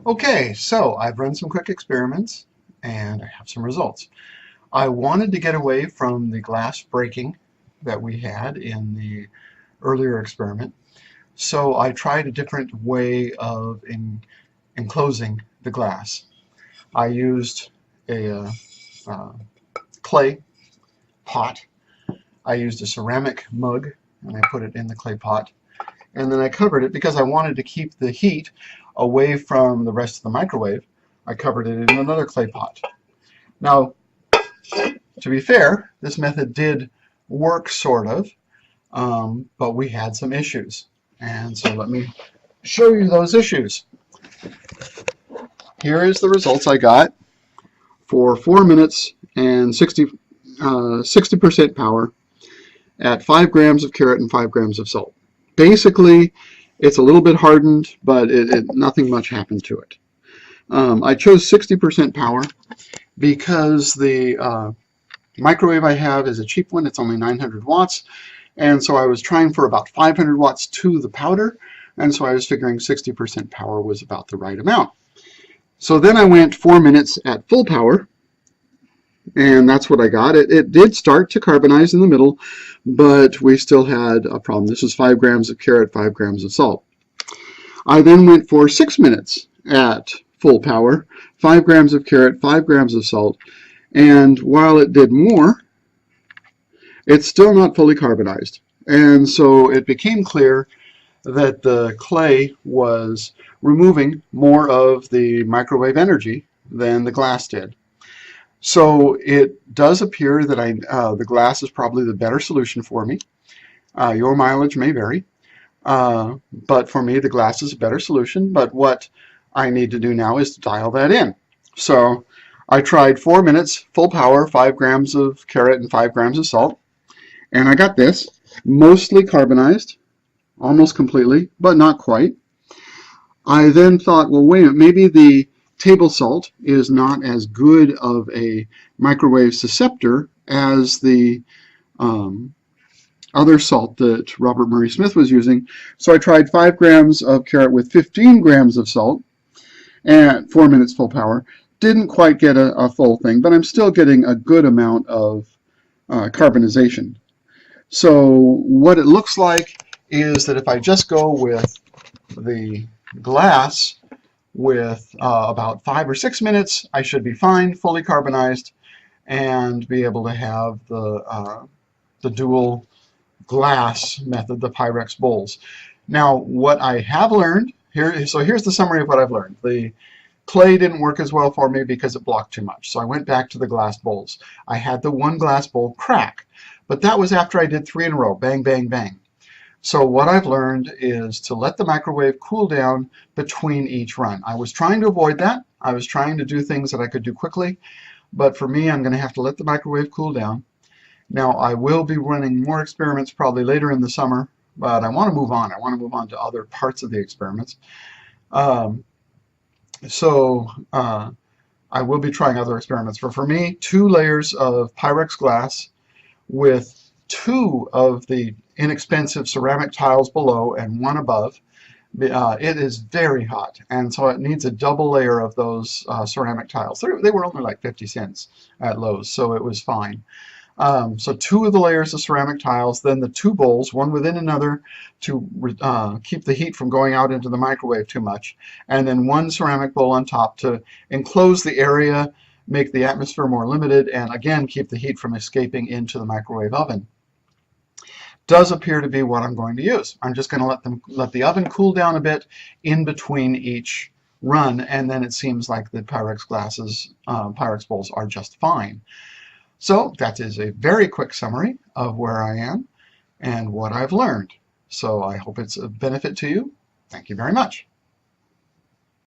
Okay, so I've run some quick experiments and I have some results. I wanted to get away from the glass breaking that we had in the earlier experiment, so I tried a different way of enclosing the glass. I used a clay pot. I used a ceramic mug and I put it in the clay pot, and then I covered it because I wanted to keep the heat away from the rest of the microwave. I covered it in another clay pot. Now, to be fair, this method did work sort of, but we had some issues. And so let me show you those issues. Here is the results I got for 4 minutes and 60% power at 5 grams of carrot and 5 grams of salt. Basically, it's a little bit hardened, but nothing much happened to it. I chose 60% power because the microwave I have is a cheap one. It's only 900 watts, and so I was trying for about 500 watts to the powder, and so I was figuring 60% power was about the right amount. So then I went 4 minutes at full power, and that's what I got. It did start to carbonize in the middle, but we still had a problem. This was 5 grams of carrot, 5 grams of salt. I then went for 6 minutes at full power, 5 grams of carrot, 5 grams of salt, and while it did more, it's still not fully carbonized. And so it became clear that the clay was removing more of the microwave energy than the glass did. So it does appear that the glass is probably the better solution for me. Your mileage may vary, but for me the glass is a better solution. But what I need to do now is to dial that in. So I tried 4 minutes, full power, 5 grams of carrot and 5 grams of salt, and I got this, mostly carbonized, almost completely, but not quite. I then thought, well, wait a minute, maybe the table salt is not as good of a microwave susceptor as the other salt that Robert Murray Smith was using. So I tried 5 grams of carrot with 15 grams of salt at 4 minutes full power. Didn't quite get a full thing, but I'm still getting a good amount of carbonization. So what it looks like is that if I just go with the glass with about 5 or 6 minutes, I should be fine, fully carbonized, and be able to have the dual glass method, the Pyrex bowls. Now, what I have learned here, so here's the summary of what I've learned. The clay didn't work as well for me because it blocked too much, so I went back to the glass bowls. I had the one glass bowl crack, but that was after I did 3 in a row, bang, bang, bang. So what I've learned is to let the microwave cool down between each run. I was trying to avoid that. I was trying to do things that I could do quickly, but for me, I'm going to have to let the microwave cool down. Now, I will be running more experiments probably later in the summer, but I want to move on. I want to move on to other parts of the experiments. I will be trying other experiments. For me, 2 layers of Pyrex glass with 2 of the inexpensive ceramic tiles below and 1 above. It is very hot, and so it needs a double layer of those ceramic tiles. They were only like 50 cents at Lowe's, so it was fine. So 2 of the layers of ceramic tiles, then the 2 bowls, one within another, to keep the heat from going out into the microwave too much, and then 1 ceramic bowl on top to enclose the area, make the atmosphere more limited, and again keep the heat from escaping into the microwave oven. Does appear to be what I'm going to use. I'm just going to let the oven cool down a bit in between each run, and then it seems like the Pyrex bowls are just fine. So that is a very quick summary of where I am and what I've learned. So I hope it's a benefit to you. Thank you very much.